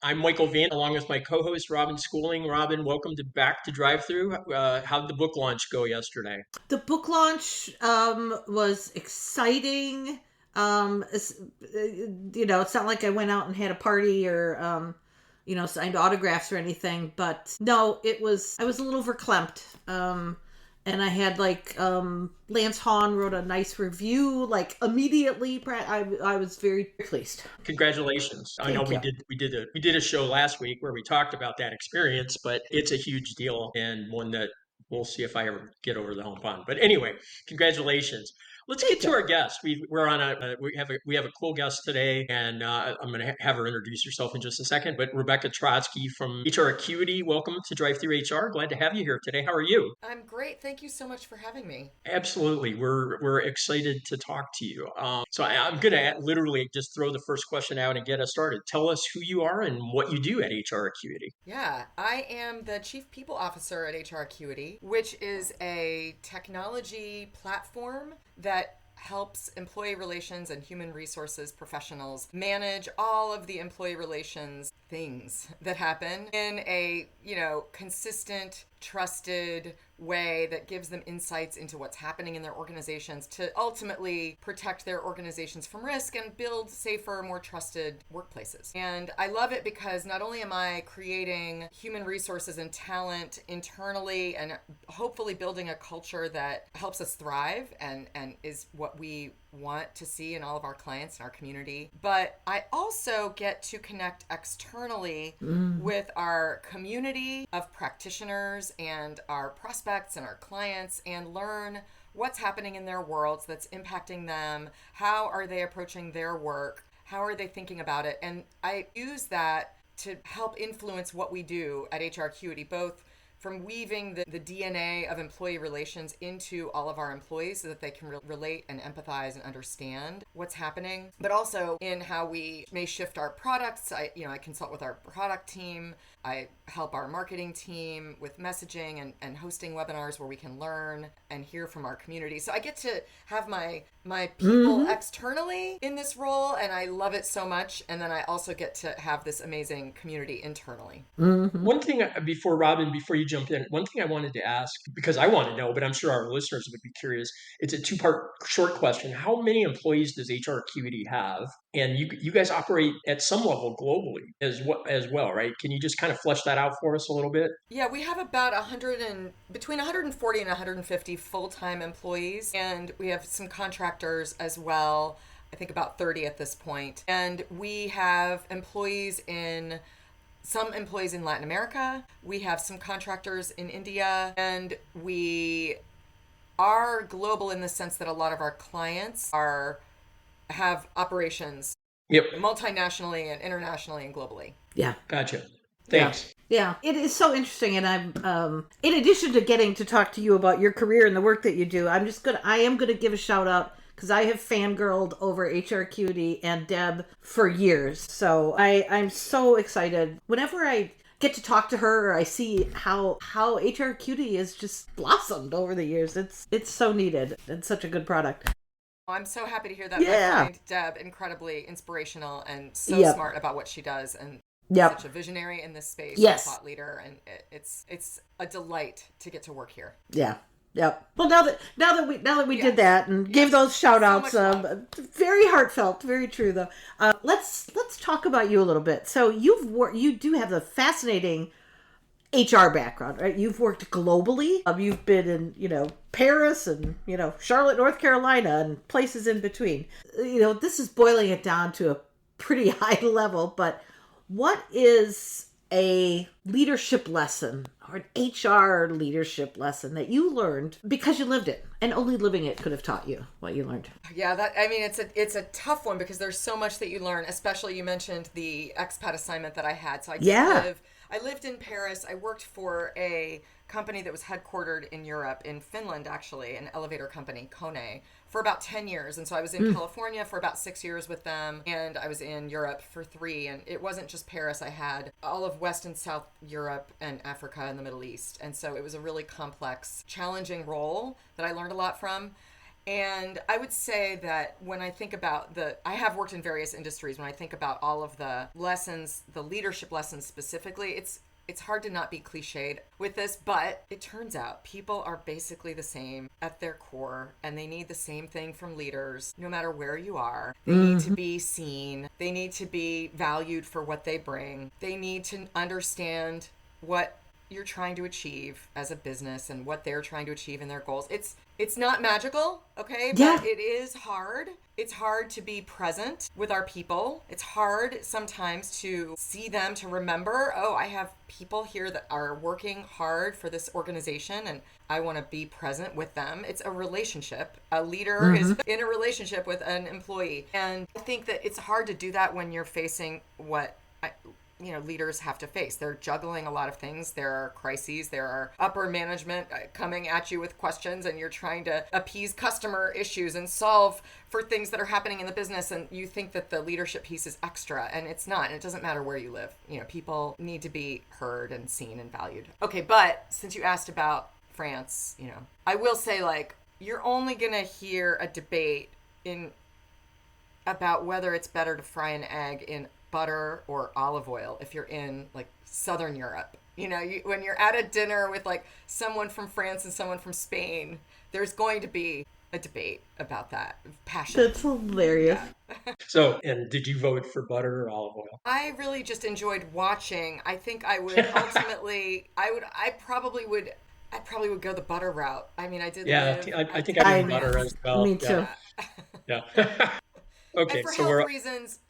I'm Michael Van, along with my co-host Robin Schooling. Robin, welcome to back to Drive Through. How'd the book launch go yesterday? The book launch was exciting. It's not like I went out and had a party or signed autographs or anything, but no, I was a little verklempt. And I had Lance Hahn wrote a nice review like immediately. I was very pleased. Congratulations! I know Thank you. we did a show last week where we talked about that experience, but it's a huge deal and one that we'll see if I ever get over the hump on. But anyway, congratulations. Let's get Thank to you. our guest. We're on we have a cool guest today, and I'm going to have her introduce herself in just a second. But Rebecca Trotsky from HR Acuity, welcome to Drive Through HR. Glad to have you here today. How are you? I'm great. Thank you so much for having me. Absolutely. We're excited to talk to you. I'm going to literally just throw the first question out and get us started. Tell us who you are and what you do at HR Acuity. Yeah, I am the Chief People Officer at HR Acuity, which is a technology platform that helps employee relations and human resources professionals manage all of the employee relations things that happen in a, consistent, trusted way that gives them insights into what's happening in their organizations to ultimately protect their organizations from risk and build safer, more trusted workplaces. And I love it because not only am I creating human resources and talent internally and hopefully building a culture that helps us thrive and is what we want to see in all of our clients and our community. But I also get to connect externally with our community of practitioners and our prospects and our clients and learn what's happening in their worlds that's impacting them. How are they approaching their work? How are they thinking about it? And I use that to help influence what we do at HR Acuity, both from weaving the DNA of employee relations into all of our employees so that they can relate and empathize and understand what's happening, but also in how we may shift our products. I consult with our product team. I help our marketing team with messaging and hosting webinars where we can learn and hear from our community. So I get to have my people externally in this role, and I love it so much. And then I also get to have this amazing community internally. Hmm. One thing before Robin, before you jump in, one thing I wanted to ask because I want to know, but I'm sure our listeners would be curious. It's a two-part short question. How many employees does HR Acuity have? And you guys operate at some level globally as well, right? Can you just kind of flesh that out for us a little bit? Yeah, we have about 100 and between 140 and 150 full-time employees, and we have some contractors as well. I think about 30 at this point. And we have some employees in Latin America. We have some contractors in India, and we are global in the sense that a lot of our clients are have operations Yep, multinationally and internationally and globally. Yeah. gotcha. Yeah. Thanks. Yeah, it is so interesting, and in addition to getting to talk to you about your career and the work that you do, I am gonna give a shout out because I have fangirled over HR Acuity and Deb for years. So I'm so excited whenever I get to talk to her or I see how HR Acuity has just blossomed over the years. It's so needed. It's such a good product. I'm so happy to hear that. I Yeah. find Deb incredibly inspirational and so Yep. smart about what she does, and such Yep. a visionary in this space and a Yes. thought leader. And it's a delight to get to work here. Yeah. Yep. Well, now that we did Yes, that and gave yes, those shout so outs, much love. very heartfelt, very true though. Let's talk about you a little bit. So you do have a fascinating HR background, right? You've worked globally. You've been in Paris and Charlotte, North Carolina, and places in between. This is boiling it down to a pretty high level, but what is a leadership lesson or an HR leadership lesson that you learned because you lived it and only living it could have taught you what you learned? Yeah, that I mean it's a tough one because there's so much that you learn. Especially you mentioned the expat assignment that I had. So Yeah. I lived in Paris. I worked for a company that was headquartered in Europe, in Finland actually, an elevator company, Kone, for about 10 years. And so I was in California for about 6 years with them, and I was in Europe for 3. And it wasn't just Paris. I had all of West and South Europe and Africa and the Middle East. And so it was a really complex, challenging role that I learned a lot from. And I would say that when I think about I have worked in various industries. When I think about all of the lessons, the leadership lessons specifically, it's hard to not be cliched with this, but it turns out people are basically the same at their core, and they need the same thing from leaders no matter where you are. They need to be seen, they need to be valued for what they bring, they need to understand what you're trying to achieve as a business and what they're trying to achieve in their goals. It's not magical, okay? Yeah. But it is hard. It's hard to be present with our people. It's hard sometimes to see them, to remember, oh, I have people here that are working hard for this organization and I want to be present with them. It's a relationship. A leader is in a relationship with an employee. And I think that it's hard to do that when you're facing leaders have to face. They're juggling a lot of things. There are crises. There are upper management coming at you with questions, and you're trying to appease customer issues and solve for things that are happening in the business. And you think that the leadership piece is extra, and it's not. And it doesn't matter where you live. People need to be heard and seen and valued. Okay, but since you asked about France, I will say, you're only going to hear a debate about whether it's better to fry an egg in butter or olive oil if you're in Southern Europe. When you're at a dinner with someone from France and someone from Spain, there's going to be a debate about that. Passion. That's hilarious. Yeah. So, and did you vote for butter or olive oil? I really just enjoyed watching. I think I would ultimately, I probably would go the butter route. I mean, I did. Yeah, I think I did butter as well. Me too. Yeah. Okay, and for so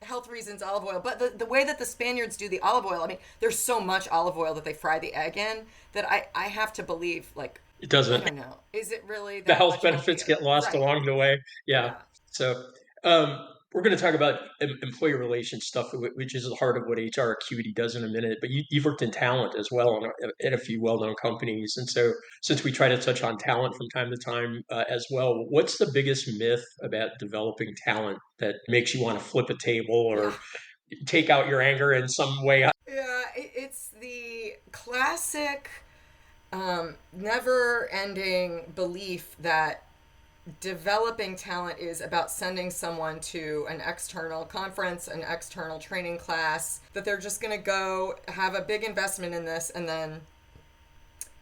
health reasons, olive oil. But the way that the Spaniards do the olive oil, I mean, there's so much olive oil that they fry the egg in that I have to believe, it doesn't. I don't know. Is it really that The health much benefits healthier? get lost Right. along the way. Yeah. Yeah. So, we're going to talk about employee relations stuff, which is the heart of what HR Acuity does in a minute. But you've worked in talent as well in a few well-known companies. And so, since we try to touch on talent from time to time as well, what's the biggest myth about developing talent that makes you want to flip a table or take out your anger in some way? Yeah, it's the classic never-ending belief that developing talent is about sending someone to an external conference, an external training class, that they're just going to go have a big investment in this and then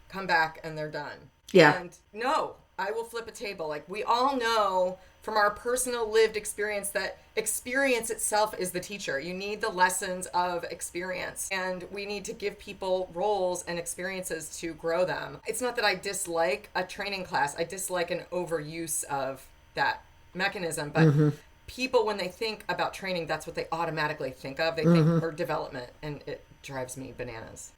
come back and they're done. Yeah. And no, I will flip a table. We all know from our personal lived experience that experience itself is the teacher. You need the lessons of experience, and we need to give people roles and experiences to grow them. It's not that I dislike a training class. I dislike an overuse of that mechanism, but people, when they think about training, that's what they automatically think of. They think or development, and it drives me bananas.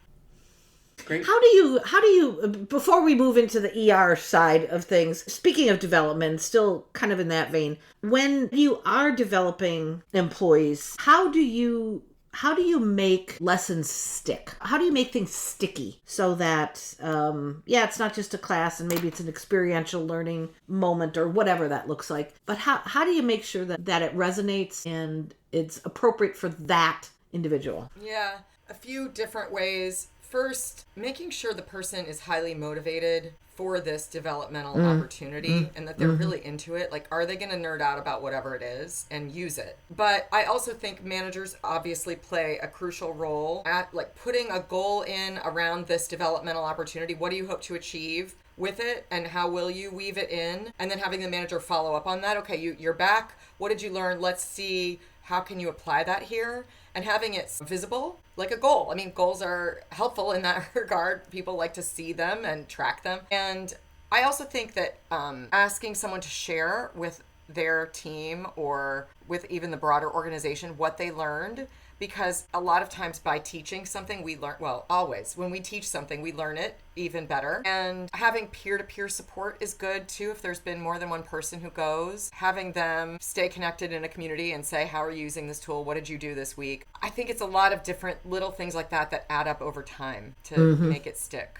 Great. How do you, before we move into the ER side of things, speaking of development, still kind of in that vein, when you are developing employees, how do you make lessons stick? How do you make things sticky so that, it's not just a class and maybe it's an experiential learning moment or whatever that looks like, but how do you make sure that it resonates and it's appropriate for that individual? Yeah, a few different ways. First, making sure the person is highly motivated for this developmental opportunity and that they're really into it. Are they going to nerd out about whatever it is and use it? But I also think managers obviously play a crucial role at putting a goal in around this developmental opportunity. What do you hope to achieve with it and how will you weave it in? And then having the manager follow up on that. Okay, you're back. What did you learn? Let's see, how can you apply that here? And having it visible, like a goal. I mean, goals are helpful in that regard. People like to see them and track them. And I also think that asking someone to share with their team or with even the broader organization what they learned, because a lot of times by teaching something we learn, well, always when we teach something we learn it even better. And having peer-to-peer support is good too. If there's been more than one person who goes, having them stay connected in a community and say, how are you using this tool? What did you do this week? I think it's a lot of different little things like that add up over time to make it stick.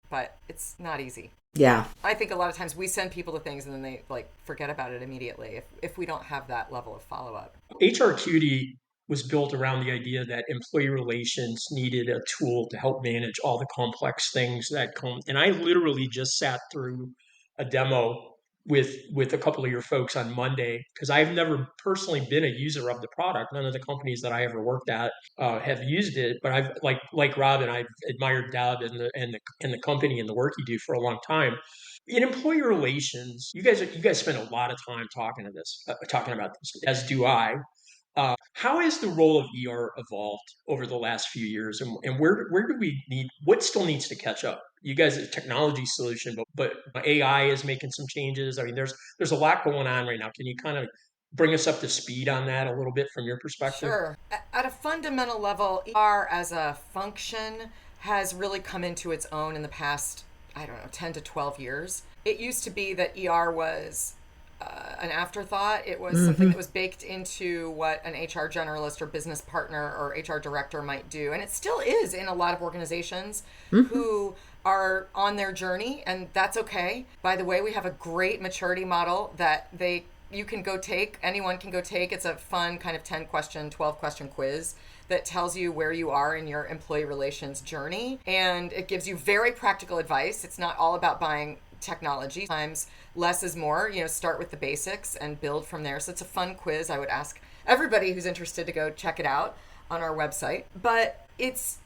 But it's not easy. Yeah. I think a lot of times we send people to things and then they forget about it immediately if we don't have that level of follow-up. HR Acuity was built around the idea that employee relations needed a tool to help manage all the complex things that come. And I literally just sat through a demo with a couple of your folks on Monday because I've never personally been a user of the product. None of the companies that I ever worked at have used it, but I've like Robin, I've admired Deb and the company and the work you do for a long time. In employee relations, you guys spend a lot of time talking about this, as do I. How has the role of ER evolved over the last few years, and where do we need what still needs to catch up? You guys are a technology solution, but AI is making some changes. I mean, there's a lot going on right now. Can you kind of bring us up to speed on that a little bit from your perspective? Sure. At a fundamental level, ER as a function has really come into its own in the past, I don't know, 10 to 12 years. It used to be that ER was an afterthought. It was something that was baked into what an HR generalist or business partner or HR director might do. And it still is in a lot of organizations who are on their journey, and that's okay. By the way, we have a great maturity model that you can go take, anyone can go take. It's a fun kind of 10 question, 12 question quiz that tells you where you are in your employee relations journey. And it gives you very practical advice. It's not all about buying technology. Sometimes less is more, start with the basics and build from there. So it's a fun quiz. I would ask everybody who's interested to go check it out on our website. But it's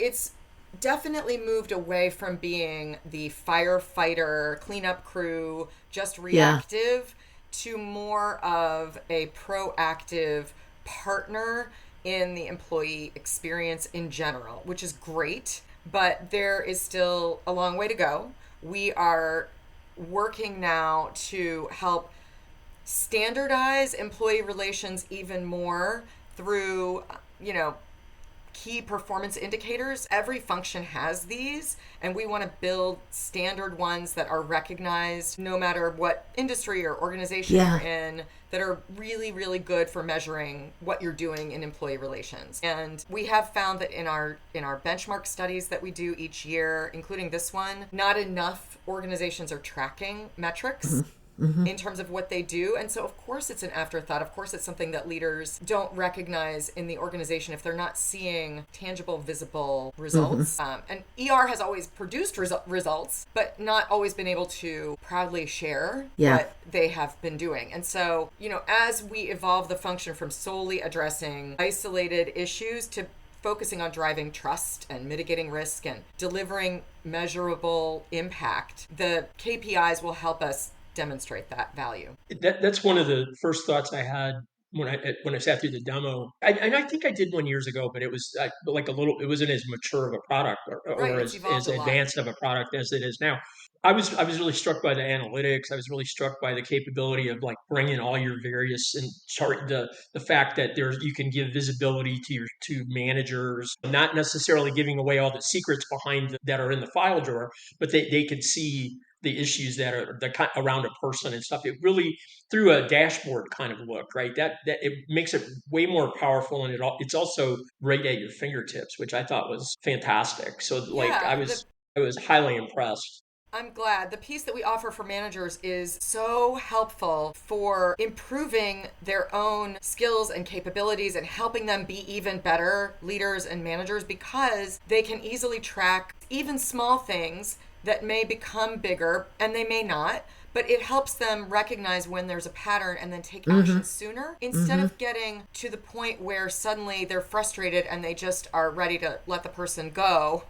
definitely moved away from being the firefighter, cleanup crew, just reactive to more of a proactive partner in the employee experience in general, which is great, but there is still a long way to go. We are working now to help standardize employee relations even more through, key performance indicators. Every function has these, and we want to build standard ones that are recognized no matter what industry or organization you're in, that are really, really good for measuring what you're doing in employee relations. And we have found that in our benchmark studies that we do each year, including this one, not enough organizations are tracking metrics in terms of what they do. And so, of course, it's an afterthought. Of course, it's something that leaders don't recognize in the organization if they're not seeing tangible, visible results. And ER has always produced results, but not always been able to proudly share what they have been doing. And so, as we evolve the function from solely addressing isolated issues to focusing on driving trust and mitigating risk and delivering measurable impact, the KPIs will help us demonstrate that value. That's one of the first thoughts I had when I sat through the demo. And I think I did one years ago, but it was it wasn't as mature of a product or as advanced of a product as it is now. I was really struck by the analytics. I was really struck by the capability of bringing all your various and chart the fact that you can give visibility to managers, not necessarily giving away all the secrets that are in the file drawer, but they could see the issues that are around a person and stuff. It really through a dashboard kind of look, right? That it makes it way more powerful, and it's also right at your fingertips, which I thought was fantastic. So I was highly impressed. I'm glad. The piece that we offer for managers is so helpful for improving their own skills and capabilities and helping them be even better leaders and managers, because they can easily track even small things that may become bigger, and they may not, but it helps them recognize when there's a pattern and then take action sooner, instead of getting to the point where suddenly they're frustrated and they just are ready to let the person go,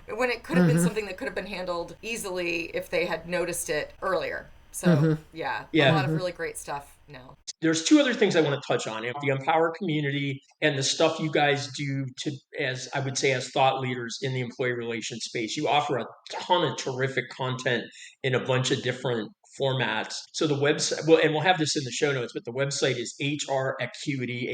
when it could have been something that could have been handled easily if they had noticed it earlier. So a lot of really great stuff now. There's two other things I want to touch on: the Empower community and the stuff you guys do as I would say, as thought leaders in the employee relations space. You offer a ton of terrific content in a bunch of different formats. So the website, and we'll have this in the show notes, but the website is HRAcuity,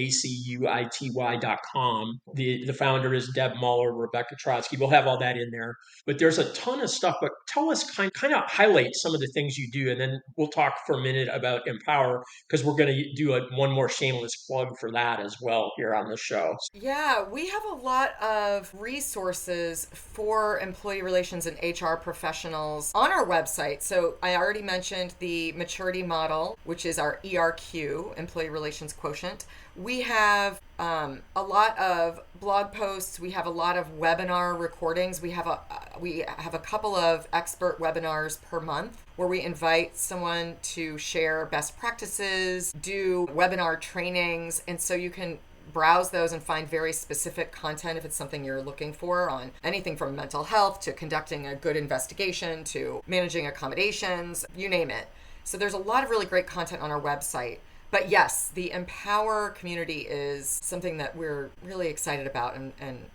ACUITY.com. The founder is Deb Muller, Rebecca Trotsky. We'll have all that in there. But there's a ton of stuff. But tell us, kind of highlight some of the things you do, and then we'll talk for a minute about Empower, because we're going to do one more shameless plug for that as well here on the show. Yeah, we have a lot of resources for employee relations and HR professionals on our website. So I already mentioned mentioned the maturity model, which is our ERQ, Employee Relations Quotient. We have a lot of blog posts. We have a lot of webinar recordings. We have a couple of expert webinars per month where we invite someone to share best practices, do webinar trainings, and so you can browse those and find very specific content if it's something you're looking for on anything from mental health to conducting a good investigation to managing accommodations, you name it. So there's a lot of really great content on our website. But yes, the Empower community is something that we're really excited about and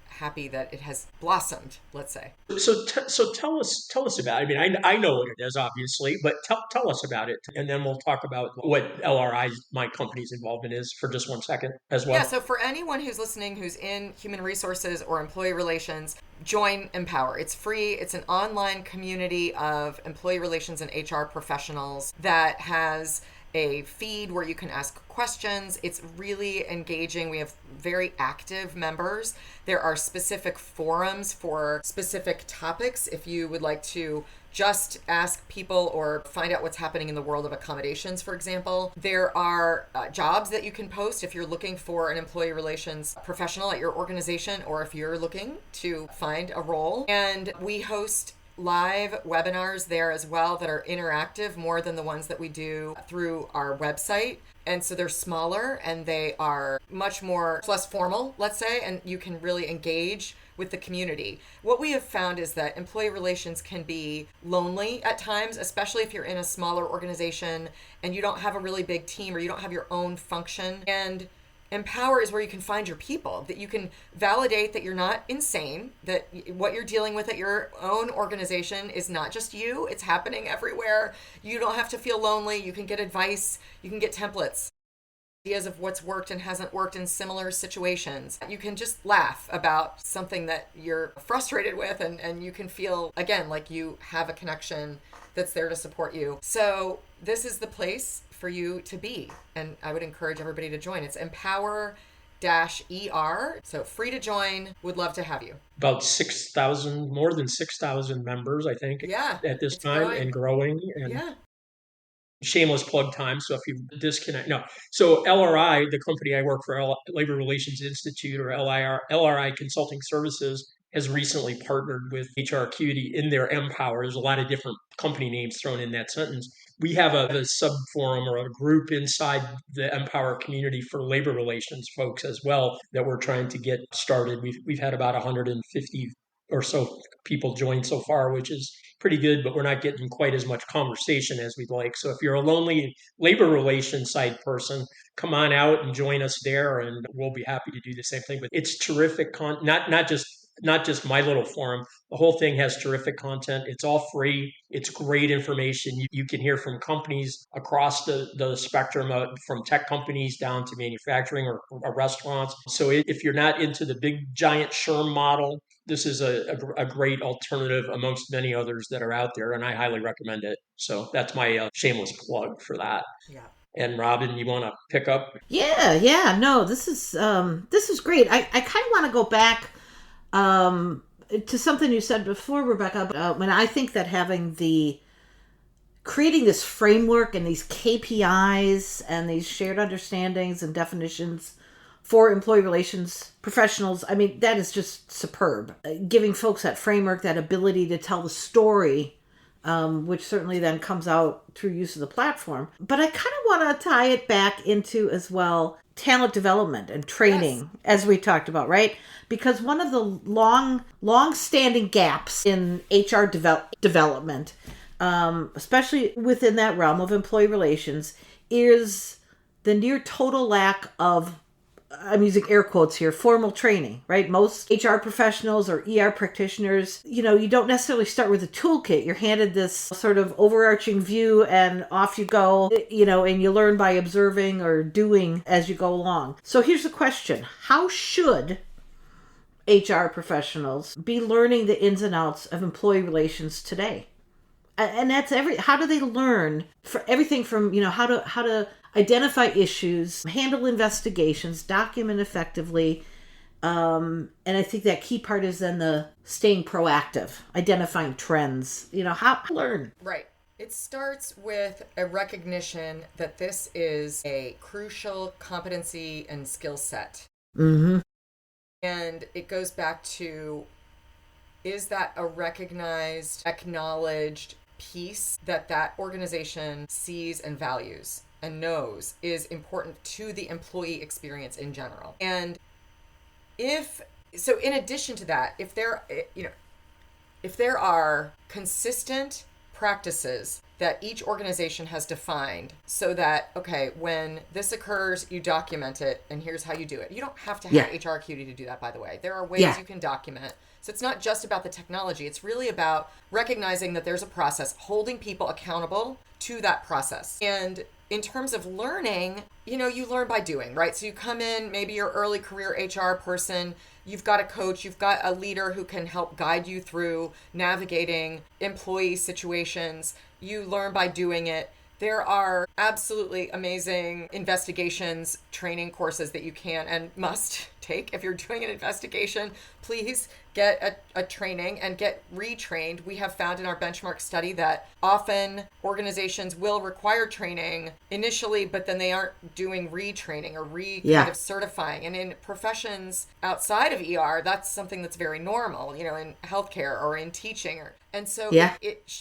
happy that it has blossomed, let's say. So tell us about it. I mean, I know what it is, obviously, but tell us about it, and then we'll talk about what LRI, my company's involvement is, for just 1 second as well. Yeah, so for anyone who's listening who's in human resources or employee relations, join Empower. It's free. It's an online community of employee relations and HR professionals that has a feed where you can ask questions. It's really engaging. We have very active members. There are specific forums for specific topics if you would like to just ask people or find out what's happening in the world of accommodations, for example. There are jobs that you can post if you're looking for an employee relations professional at your organization or if you're looking to find a role. And we host live webinars there as well that are interactive, more than the ones that we do through our website. And so they're smaller and they are much less formal, let's say, and you can really engage with the community. What we have found is that employee relations can be lonely at times, especially if you're in a smaller organization and you don't have a really big team or you don't have your own function. And Empower is where you can find your people, that you can validate that you're not insane, that what you're dealing with at your own organization is not just you, it's happening everywhere. You don't have to feel lonely. You can get advice. You can get templates, ideas of what's worked and hasn't worked in similar situations. You can just laugh about something that you're frustrated with, and you can feel, again, like you have a connection that's there to support you. So this is the place for you to be, and I would encourage everybody to join. It's Empower-ER, so free to join. Would love to have you. About 6,000, more than 6,000 members, I think, at this time, growing. And growing. And yeah. Shameless plug time. So if you disconnect, no. So LRI, the company I work for, Labor Relations Institute, or LRI Consulting Services, has recently partnered with HR Acuity in their Empower. There's a lot of different company names thrown in that sentence. We have a sub forum or a group inside the Empower community for labor relations folks as well that we're trying to get started. We've had about 150 or so people join so far, which is pretty good, but we're not getting quite as much conversation as we'd like. So if you're a lonely labor relations side person, come on out and join us there, and we'll be happy to do the same thing. But it's terrific not just my little forum. The whole thing has terrific content. It's all free. It's great information. You can hear from companies across the spectrum, from tech companies down to manufacturing or restaurants. So if you're not into the big giant SHRM model, this is a great alternative amongst many others that are out there, and I highly recommend it. So that's my shameless plug for that. Yeah. And Robin, you want to pick up? Yeah. No, this is great. I kind of want to go back to something you said before, Rebecca. When I think that creating this framework and these KPIs and these shared understandings and definitions for employee relations professionals, I mean, that is just superb. Giving folks that framework, that ability to tell the story, which certainly then comes out through use of the platform. But I kind of want to tie it back into as well talent development and training, as we talked about, right? Because one of the long-standing gaps in HR development, especially within that realm of employee relations, is the near total lack of, I'm using air quotes here, formal training, right? Most HR professionals or ER practitioners, you don't necessarily start with a toolkit. You're handed this sort of overarching view and off you go, and you learn by observing or doing as you go along. So here's the question. How should HR professionals be learning the ins and outs of employee relations today? And that's how do they learn for everything from, how to identify issues, handle investigations, document effectively. And I think that key part is then the staying proactive, identifying trends, how to learn. Right. It starts with a recognition that this is a crucial competency and skill set. Mm-hmm. And it goes back to, is that a recognized, acknowledged piece that that organization sees and values and knows is important to the employee experience in general? And in addition to that, if there are consistent practices that each organization has defined so that, okay, when this occurs, you document it, and here's how you do it. You don't have to have HR Acuity to do that, by the way. There are ways you can document. So it's not just about the technology. It's really about recognizing that there's a process, holding people accountable to that process. And in terms of learning, you learn by doing, right? So you come in, maybe you're early career HR person, you've got a coach, you've got a leader who can help guide you through navigating employee situations. You learn by doing it. There are absolutely amazing investigations, training courses that you can and must take. If you're doing an investigation, please get a training and get retrained. We have found in our benchmark study that often organizations will require training initially, but then they aren't doing retraining or kind of certifying. And in professions outside of ER, that's something that's very normal, in healthcare or in teaching and so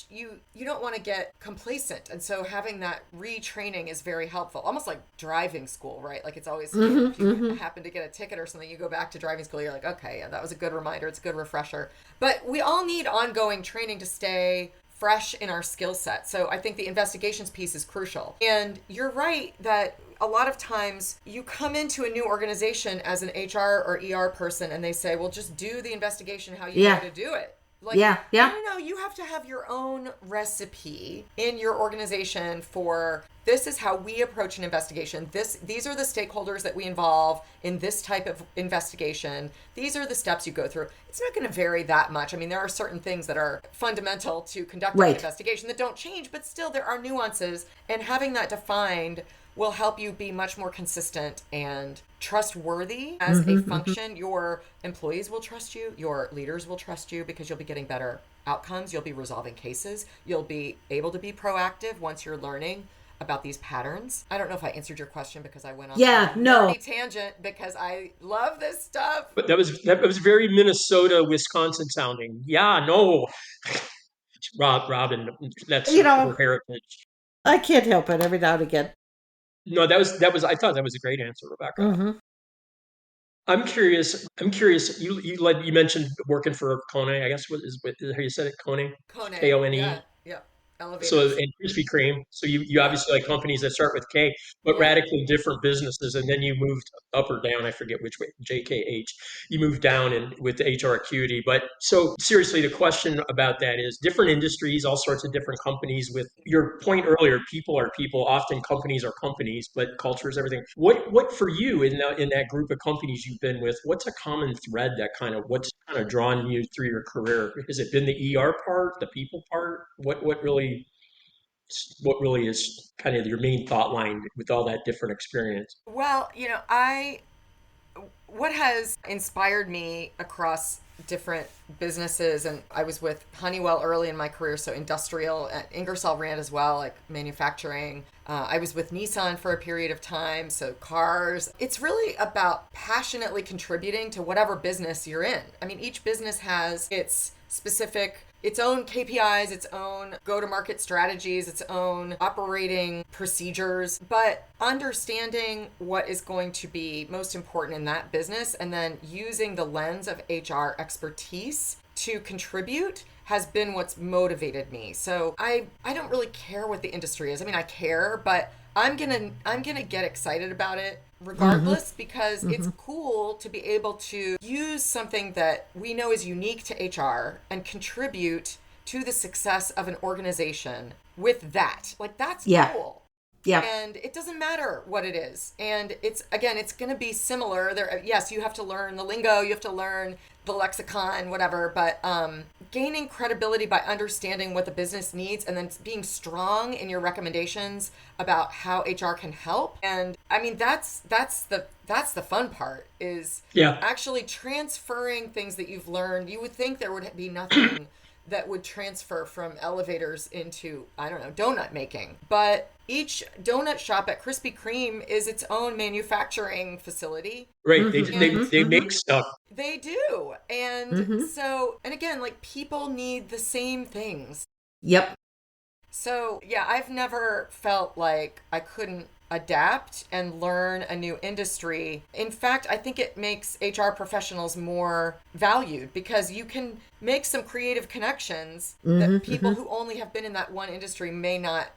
you don't want to get complacent. And so having that retraining is very helpful, almost like driving school, right? Like it's always, if you happen to get a ticket or something, you go back to driving school, you're like, okay, yeah, that was a good reminder. It's a good refresher. But we all need ongoing training to stay fresh in our skill set. So I think the investigations piece is crucial. And you're right that a lot of times you come into a new organization as an HR or ER person and they say, well, just do the investigation how you know to do it. Like, no, you have to have your own recipe in your organization for this is how we approach an investigation. These are the stakeholders that we involve in this type of investigation. These are the steps you go through. It's not going to vary that much. I mean, there are certain things that are fundamental to conducting an investigation that don't change, but still there are nuances. And having that defined will help you be much more consistent and trustworthy as a function. Your employees will trust you. Your leaders will trust you because you'll be getting better outcomes. You'll be resolving cases. You'll be able to be proactive once you're learning about these patterns. I don't know if I answered your question because I went on a tangent because I love this stuff. But that was very Minnesota, Wisconsin sounding. Yeah, no. Robin, that's her heritage. I can't help it every now and again. No, that was. I thought that was a great answer, Rebecca. Mm-hmm. I'm curious. You mentioned working for Kone. I guess what how you said it, Kone. Kone. Kone. Yeah. Elevators. So and Krispy Kreme. So you obviously like companies that start with K, but radically different businesses, and then you moved up or down. I forget which way. JKH. You moved down with the HR Acuity. But so seriously, the question about that is different industries, all sorts of different companies. With your point earlier, people are people. Often companies are companies, but culture is everything. What for you in that group of companies you've been with? What's a common thread what's kind of drawn you through your career? Has it been the ER part, the people part? What really is kind of your main thought line with all that different experience? Well, what has inspired me across different businesses, and I was with Honeywell early in my career, so industrial, at Ingersoll Rand as well, like manufacturing. I was with Nissan for a period of time, so cars. It's really about passionately contributing to whatever business you're in. I mean, each business has its own KPIs, its own go-to-market strategies, its own operating procedures, but understanding what is going to be most important in that business and then using the lens of HR expertise to contribute has been what's motivated me. So I don't really care what the industry is. I mean, I care, but I'm gonna get excited about it regardless because it's cool to be able to use something that we know is unique to HR and contribute to the success of an organization with that. Like, that's cool. Yeah. And it doesn't matter what it is. And it's going to be similar. Yes, you have to learn the lingo, you have to learn the lexicon, whatever, but gaining credibility by understanding what the business needs and then being strong in your recommendations about how HR can help. And I mean, that's the fun part is actually transferring things that you've learned. You would think there would be nothing that would transfer from elevators into, I don't know, donut making. But each donut shop at Krispy Kreme is its own manufacturing facility. Right. They Mm-hmm, they And they mm-hmm, make stuff. they do. And mm-hmm. so, and again, like people need the same things. Yep. So, yeah, I've never felt like I couldn't adapt and learn a new industry. In fact, I think it makes HR professionals more valued because you can make some creative connections that people who only have been in that one industry may not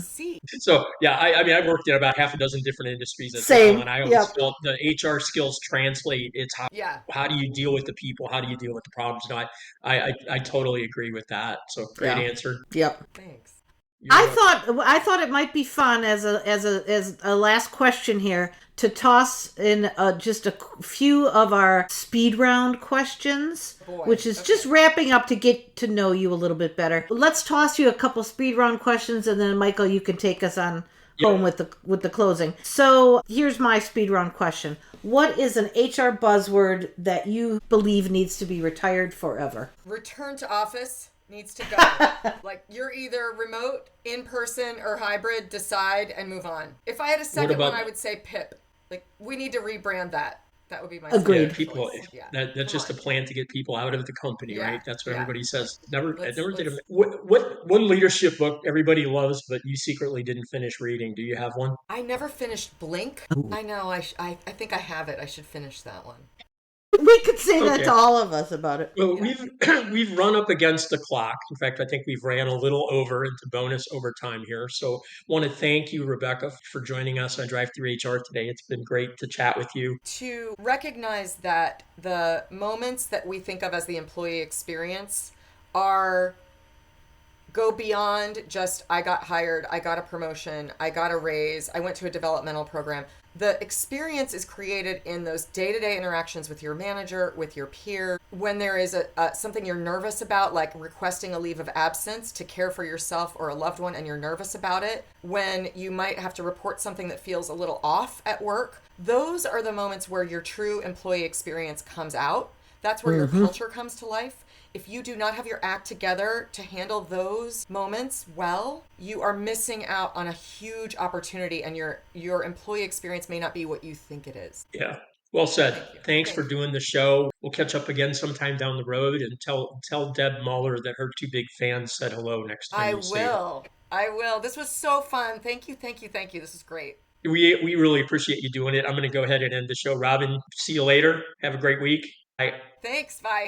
see. So yeah, I mean, I've worked in about half a dozen different industries as well, Same. and I always Yep. felt the HR skills translate. It's Yeah, how do you deal with the people? How do you deal with the problems? No, I totally agree with that. So great Yeah. answer. Yep. thanks. You're welcome. I thought it might be fun as a last question here to toss in just a few of our speed round questions, Boy, which is okay. just wrapping up to get to know you a little bit better. Let's toss you a couple speed round questions, and then Michael, you can take us on home with the closing. So here's my speed round question: what is an HR buzzword that you believe needs to be retired forever? Return to office needs to go. Like you're either remote, in person, or hybrid. Decide and move on. If I had a second one, about I would say PIP. Like we need to rebrand that. That would be my Agreed. second people choice. Yeah. that's Come just a on. plan to get people out of the company, Yeah. right? That's what Yeah. everybody says. I Let's never did. let's What one leadership book everybody loves, but you secretly didn't finish reading? Do you have one? I never finished Blink. I know. I think I have it. I should finish that one. We could say that Okay. to all of us about it. Well, Yeah. we've run up against the clock. In fact, I think we've ran a little over into bonus overtime here. So, want to thank you, Rebecca, for joining us on Drive Through HR today. It's been great to chat with you. To recognize that the moments that we think of as the employee experience are go beyond just I got hired, I got a promotion, I got a raise, I went to a developmental program. The experience is created in those day-to-day interactions with your manager, with your peer. When there is something you're nervous about, like requesting a leave of absence to care for yourself or a loved one and you're nervous about it, when you might have to report something that feels a little off at work, those are the moments where your true employee experience comes out. That's where your culture comes to life. If you do not have your act together to handle those moments well, you are missing out on a huge opportunity and your employee experience may not be what you think it is. Yeah. Well said. Thank you. Thanks for Thank you. doing the show. We'll catch up again sometime down the road and tell Deb Muller that her two big fans said hello next time I you see her. will. I will. This was so fun. Thank you. Thank you. Thank you. This is great. We really appreciate you doing it. I'm going to go ahead and end the show. Robin, see you later. Have a great week. Bye. Thanks. Bye.